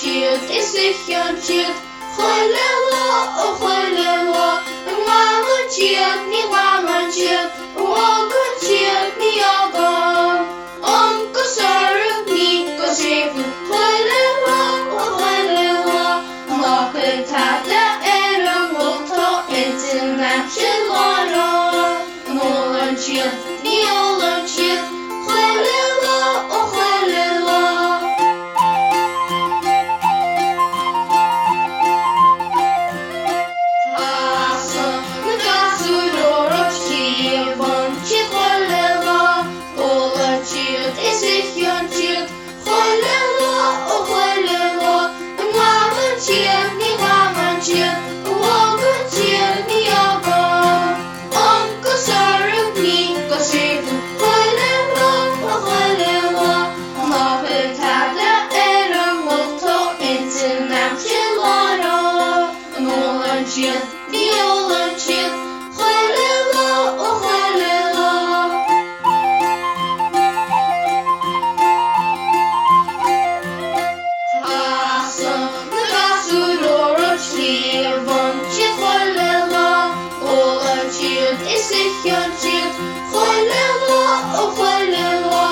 молчит, и слыхончит, холело, холело, мамончит, не мамончит, огончит, не огонь, он косарик, не косарик, холело, холело, лапы тата, эром, лото, international, молчит, не молчит, холело, холело. Виолончик, холело, холело. Красу ророчки, вончик, холело, олончик, и слыхончик, холело, холело,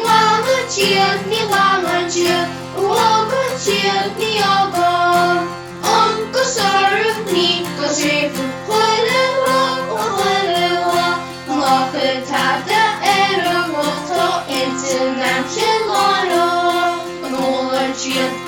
мамончик, не мамончик, огончик, не огонь, он косарик, не косарик, холело, холело, лапы тата, эром, лото, international, молчит.